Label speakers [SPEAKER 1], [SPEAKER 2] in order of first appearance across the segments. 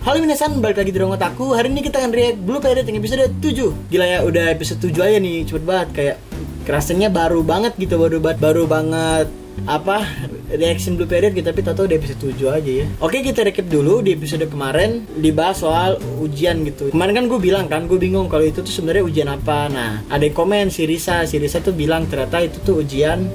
[SPEAKER 1] Halo minasan, balik lagi di ruang otakku. Hari ini kita akan react Blue Period yang episode 7. Gila ya, udah episode 7 aja nih, cepet banget. Kayak rasanya baru banget gitu, baru banget apa reaction Blue Period gitu, tapi tahu di episode 7 aja ya. Oke, kita recap dulu. Di episode kemarin dibahas soal ujian gitu. Kemarin kan gue bilang kan, gue bingung kalau itu tuh sebenarnya ujian apa. Nah, ada yang komen si Risa tuh bilang ternyata itu tuh ujian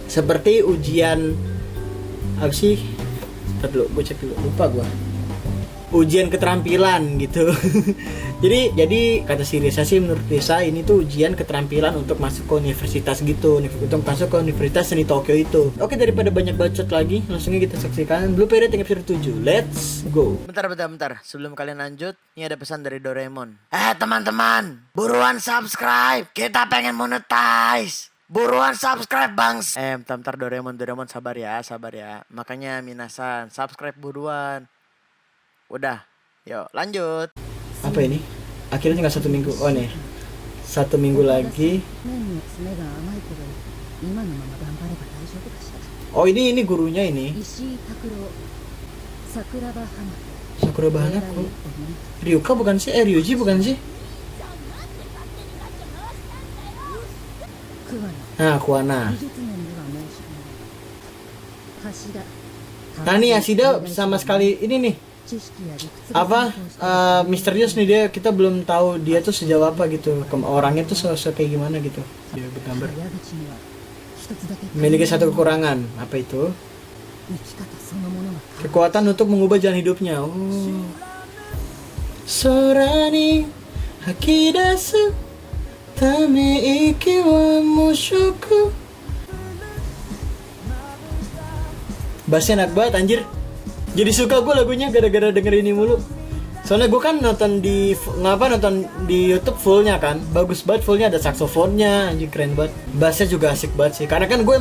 [SPEAKER 1] seperti ujian apa sih? Ntar dulu, gue cek dulu, lupa gue. Ujian keterampilan gitu. jadi kata si Risa sih, menurut Risa ini tuh ujian keterampilan untuk masuk ke universitas gitu, untuk masuk ke Universitas Seni Tokyo itu. Oke, daripada banyak bacot lagi, langsung kita saksikan Blue Period yang episode 7. Let's go. Bentar. Sebelum kalian lanjut, ini ada pesan dari Doraemon. Teman-teman, buruan subscribe. Kita pengen monetize. Buruan subscribe bangs. Bentar Doraemon sabar ya. Makanya minasan, subscribe buruan. Udah, yuk lanjut. Apa ini? Akhirnya tinggal 1 minggu. Oh nih, 1 minggu lagi. Oh ini gurunya ini. Sakura Bahanaku. Ryuka bukan sih? Ryuji bukan sih? Nah, Kuana. Nah nih Ashida sama sekali ini nih. Misterius nih dia, kita belum tahu dia tuh sejauh apa gitu, orangnya tuh kayak gimana gitu. Dia bergambar memiliki satu kekurangan, apa itu? Kekuatan untuk mengubah jalan hidupnya. Sorani hakidasu tame iki wa mushoku. Bassnya enak banget anjir. Jadi suka gue lagunya gara-gara denger ini mulu. Soalnya gue kan nonton di YouTube fullnya kan, bagus banget fullnya, ada saksofonnya, anjing keren banget. Bassnya juga asik banget sih. Karena kan gue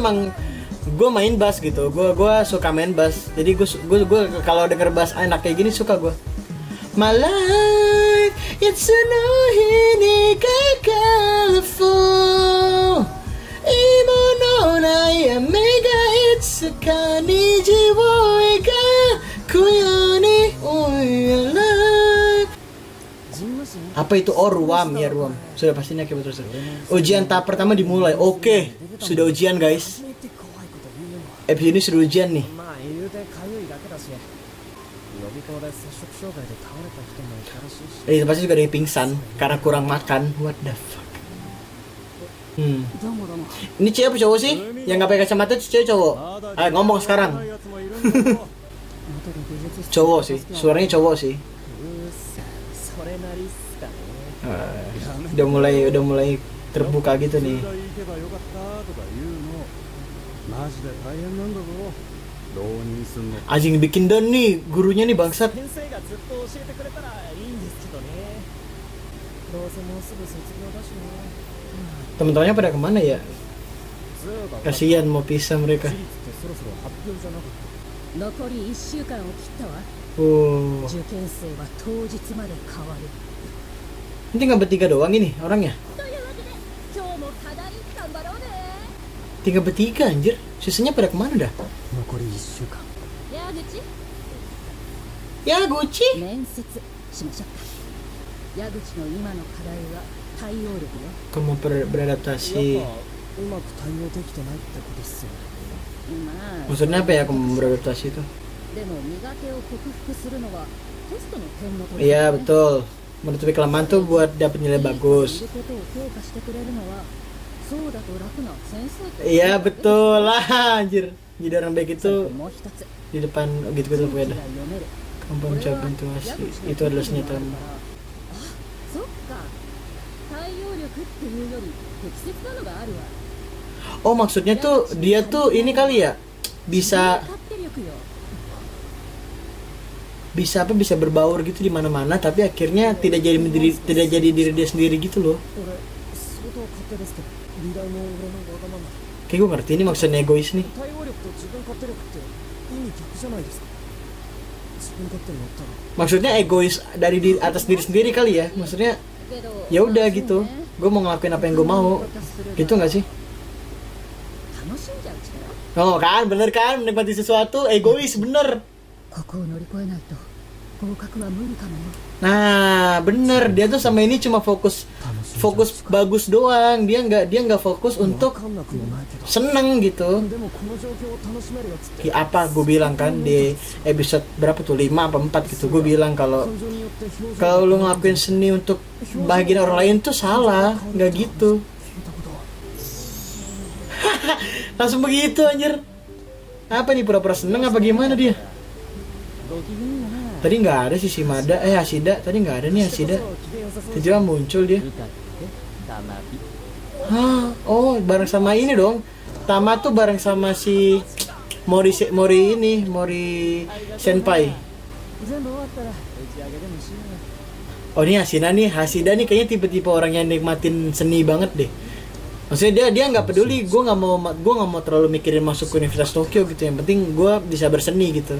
[SPEAKER 1] main bass gitu, gue suka main bass. Jadi gue kalau denger bass enak kayak gini suka gue. My life it's a no hinika colorful. Imo no nai mega it's a kaniji wo ega kuyoni oyala. Apa itu? Oh, ruam. Sudah pastinya kayak betul. Ujian tahap pertama dimulai. Oke, sudah ujian guys. Episode ini sudah ujian nih. Pasti juga ada yang pingsan karena kurang makan. What the fuck? Ini cewek apa cowok sih? Yang gak pakai kacamata itu cewek cowok? Ngomong sekarang. Cowok sih, suaranya cowok sih. Udah mulai terbuka gitu nih. Anjing bikin down nih gurunya nih bangsat. Teman-temannya pada kemana ya? Kasihan mau pisah mereka. Ini tinggal bertiga doang ini orangnya. Tinggal bertiga anjir. Sisanya pada kemana dah? Ya Gucci. Kamu beradaptasi. Maksudnya apa ya kamu beradaptasi itu? Iya betul. Menutupi kelemahan tuh buat dapat nilai bagus. Iya betul lah anjir. Jadi orang baik itu di depan gitu pokoknya dah. Kamu mencoba intuasi. Itu adalah senjata. Oh maksudnya tuh dia tuh ini kali ya, bisa berbaur gitu di mana-mana, tapi akhirnya tidak jadi diri dia sendiri gitu loh. Kayak gue ngerti ini maksudnya egois nih. Maksudnya egois dari atas diri sendiri kali ya. Maksudnya ya udah gitu, gue mau ngelakuin apa yang gue mau, gitu nggak sih? Oh kan, bener kan, menikmati sesuatu egois bener. Nah, bener, dia tuh sama ini cuma fokus bagus doang. Dia nggak fokus untuk seneng gitu. Ya, apa gue bilang kan di episode berapa tuh, 5 apa 4 gitu, gue bilang kalau lu ngelakuin seni untuk bahagian orang lain tuh salah, nggak gitu. Langsung begitu anjir. Apa nih, pura-pura seneng apa gimana dia? Tadi nggak ada sih si Hashida. Tadi nggak ada nih Hashida. Tiba-tiba muncul dia. Hah, oh bareng sama ini dong. Tama tuh bareng sama si Mori Senpai. Oh ini Hashida nih kayaknya tipe-tipe orang yang nikmatin seni banget deh. Maksudnya dia nggak peduli, gue nggak mau terlalu mikirin masuk ke Universitas Tokyo gitu. Yang penting gue bisa berseni gitu.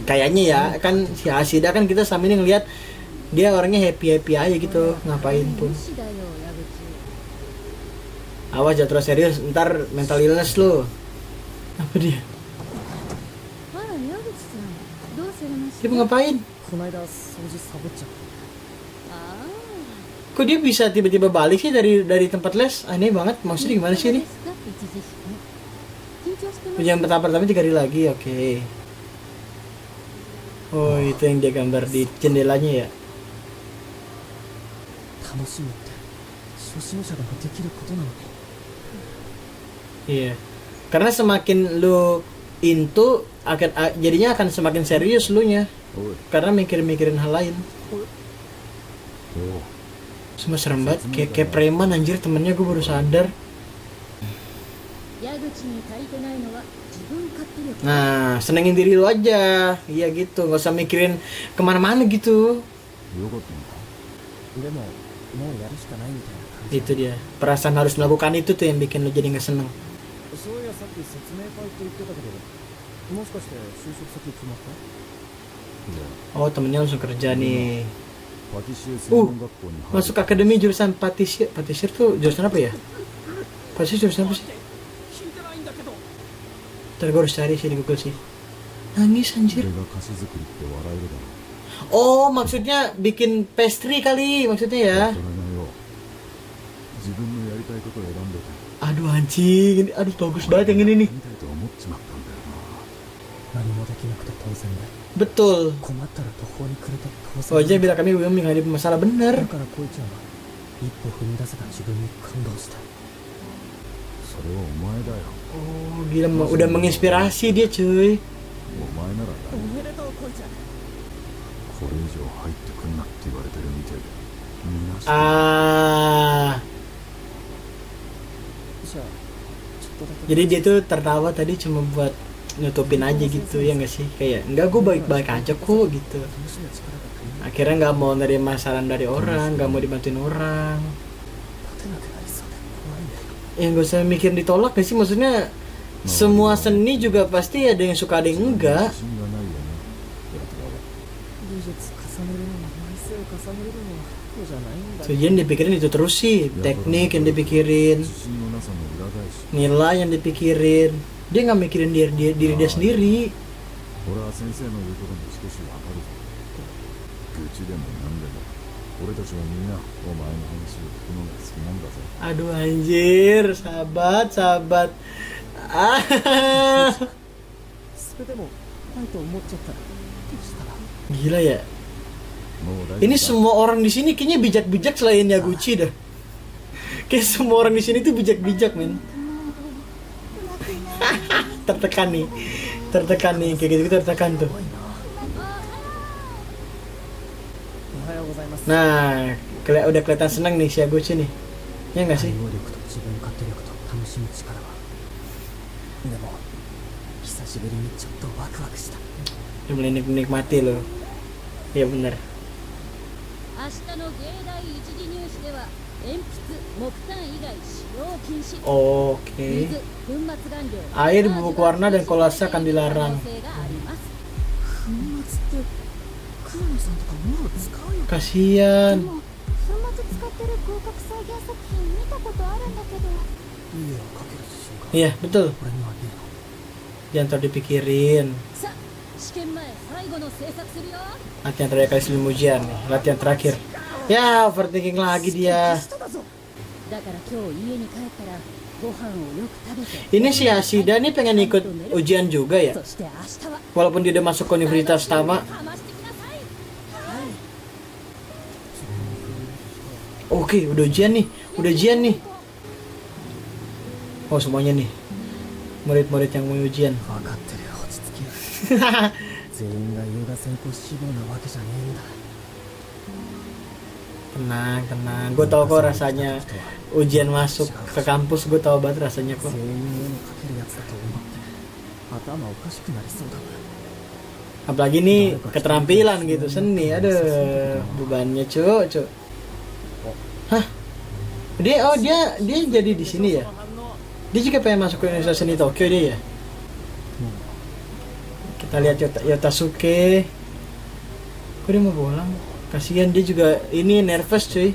[SPEAKER 1] Kayaknya ya kan si Hashida kan kita sama ini ngelihat dia orangnya happy aja gitu ngapain pun. Awas jangan terus serius, ntar mental illness lo. Apa dia? Dia mau ngapain? Kok dia bisa tiba-tiba balik sih dari tempat les? Aneh banget, maksudnya gimana sih ini? Ujian pertama 3 hari lagi, oke. Oh itu yang dia gambar di jendelanya ya. Iya. Karena semakin lu into jadinya akan semakin serius lu nya. Karena mikirin hal lain. Semua serem banget, kayak preman anjir temennya, gue baru sadar. Nah, senengin diri lu aja. Iya gitu, gak usah mikirin kemana-mana gitu. Itu dia, perasaan harus melakukan itu tuh yang bikin lu jadi gak seneng. Oh temennya langsung kerja nih. Masuk akademi jurusan patisir tuh jurusan apa ya? Patisir jurusan apa sih? Ntar gue harus cari sih di Google sih. Nangis anjir. Oh maksudnya bikin pastry kali maksudnya ya. Aduh anjing, aduh bagus banget yang ini nih. Betul. Wajar bila kami belum menghadapi masalah, bener. Oh gila, udah menginspirasi dia cuy. Jadi dia tuh tertawa tadi cuma buat nutupin aja gitu ya nggak sih, kayak enggak gue baik-baik aja kok gitu. Akhirnya nggak mau nerima saran dari orang, nggak mau dibantuin orang. Ya nggak usah mikir ditolak gak sih, maksudnya semua seni juga pasti ada yang suka ada yang enggak. So, yang dipikirin itu terus sih, teknik yang dipikirin, nilai yang dipikirin. Dia nggak mikirin diri dia sendiri. Aduh anjir, sahabat. Gila ya. Ini semua orang di sini kayaknya bijak-bijak selain Yaguchi dah. Kayak semua orang di sini tuh bijak-bijak, men. tertekan nih kayak gitu tertekan tuh. Nah, udah kelihatan senang nih si Yaguchi nih. Ya nggak sih? Dia mulai menikmati loh. Ya benar. Oke. Air, bubuk warna, dan kolase akan dilarang. Kasian. Iya betul. Jangan terlalu dipikirin. Latihan terakhir kali sebelum ujian nih, latihan terakhir. Ya, overthinking lagi dia. Ini si Ashida nih pengen ikut ujian juga ya? Walaupun dia udah masuk ke universitas utama. Oke, udah ujian nih. Oh, semuanya nih. Murid-murid yang mau ujian. Tenang. Gue tau kok rasanya ujian masuk ke kampus. Gue tau banget rasanya kok. Apalagi nih keterampilan gitu, seni. Aduh, bebannya cuk. Hah? Dia jadi di sini ya? Dia juga pengen masuk ke Universitas Seni Tokyo dia ya? Kita lihat Yotasuke. Kok dia mau pulang? Kasihan dia juga ini nervous cuy.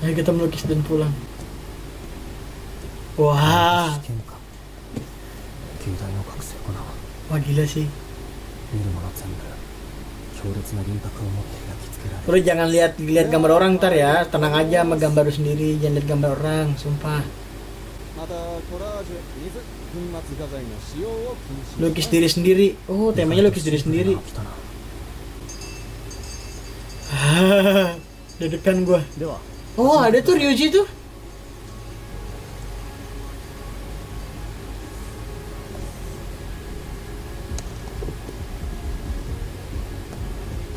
[SPEAKER 1] Ayo kita melukis dan pulang. Wah. Wah gila sih. Lu jangan lihat gambar orang ntar ya. Tenang aja sama gambar lu sendiri. Jangan lihat gambar orang, sumpah. Lukis diri sendiri. Oh, temanya lukis diri sendiri. Deg-degan gua. Oh, ada tuh Ryuji tuh.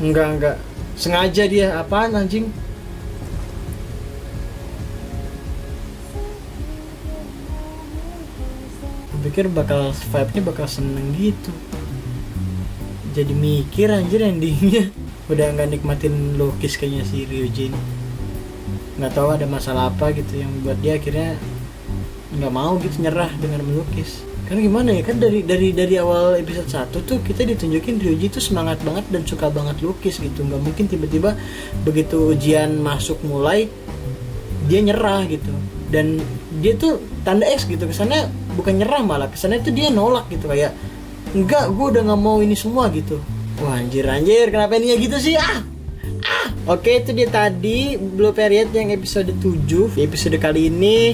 [SPEAKER 1] Enggak. Sengaja dia. Apaan anjing? Pikir bakal vibe-nya bakal seneng gitu. Jadi mikir anjir endingnya. Udah nggak nikmatin lukis kayaknya si Ryujin. Nggak tahu ada masalah apa gitu yang buat dia akhirnya nggak mau gitu nyerah dengan melukis. Karena gimana ya, kan dari awal episode 1 tuh kita ditunjukin Ryuji tuh semangat banget dan suka banget lukis gitu. Nggak mungkin tiba-tiba begitu ujian masuk mulai dia nyerah gitu. Dan dia tuh tanda X gitu, kesannya bukan nyerah, malah kesannya tuh dia nolak gitu, kayak enggak, gue udah nggak mau ini semua gitu. Wah anjir kenapa ini gitu sih? Oke, itu dia tadi Blue Period yang episode 7. Di episode kali ini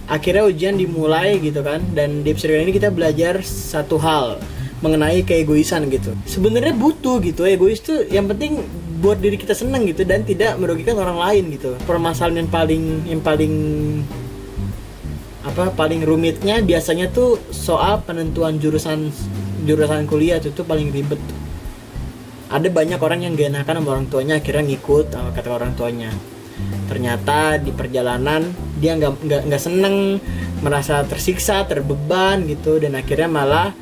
[SPEAKER 1] akhirnya ujian dimulai gitu kan, dan di episode kali ini kita belajar satu hal mengenai keegoisan gitu. Sebenarnya butuh gitu, egois tuh yang penting buat diri kita seneng gitu dan tidak merugikan orang lain gitu. Permasalahan yang paling rumitnya biasanya tuh soal penentuan jurusan kuliah itu paling ribet tuh. Ada banyak orang yang gak enakan sama orang tuanya, akhirnya ngikut sama kata orang tuanya. Ternyata di perjalanan dia nggak seneng, merasa tersiksa, terbeban gitu, dan akhirnya malah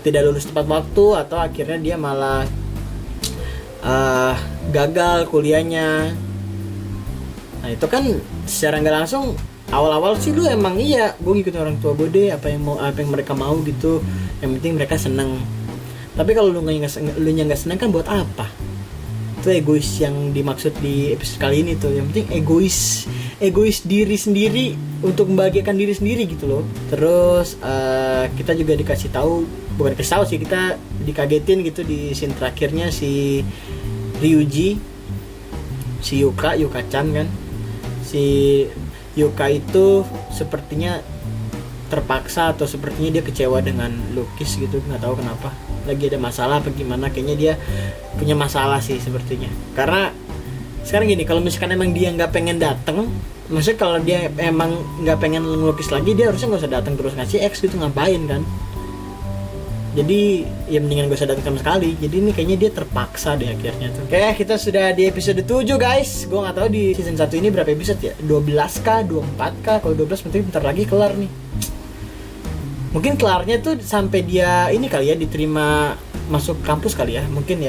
[SPEAKER 1] tidak lulus tepat waktu, atau akhirnya dia malah gagal kuliahnya. Nah itu kan secara nggak langsung awal-awal sih lu emang iya gue ngikutin orang tua gue deh, apa yang mereka mau gitu, yang penting mereka seneng. Tapi kalau lu nggak seneng kan buat apa? Itu egois yang dimaksud di episode kali ini tuh. Yang penting egois diri sendiri untuk membahagiakan diri sendiri gitu loh. Terus kita juga dikasih tahu sih, kita dikagetin gitu di scene terakhirnya si Ryuji, si Yuka-chan kan. Si Yuka itu sepertinya terpaksa atau sepertinya dia kecewa dengan lukis gitu, nggak tahu kenapa. Lagi ada masalah apa gimana, kayaknya dia punya masalah sih sepertinya. Karena sekarang gini, kalau misalkan emang dia nggak pengen datang, maksudnya kalau dia emang nggak pengen ngelukis lagi, dia harusnya nggak usah datang terus ngasih X gitu, ngapain kan? Jadi ya mendingan gak usah datang sama sekali. Jadi ini kayaknya dia terpaksa deh akhirnya tuh. Oke, kita sudah di episode 7 guys. Gue gak tahu di season 1 ini berapa episode ya, 12 kah, 24 kah? Kalau 12 berarti bentar lagi kelar nih. Mungkin kelarnya tuh sampai dia ini kali ya, diterima masuk kampus kali ya. Mungkin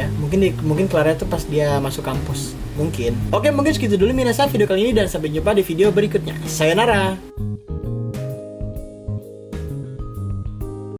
[SPEAKER 1] kelarnya tuh pas dia masuk kampus. Mungkin. Oke, mungkin segitu dulu minasa video kali ini, dan sampai jumpa di video berikutnya. Sayonara.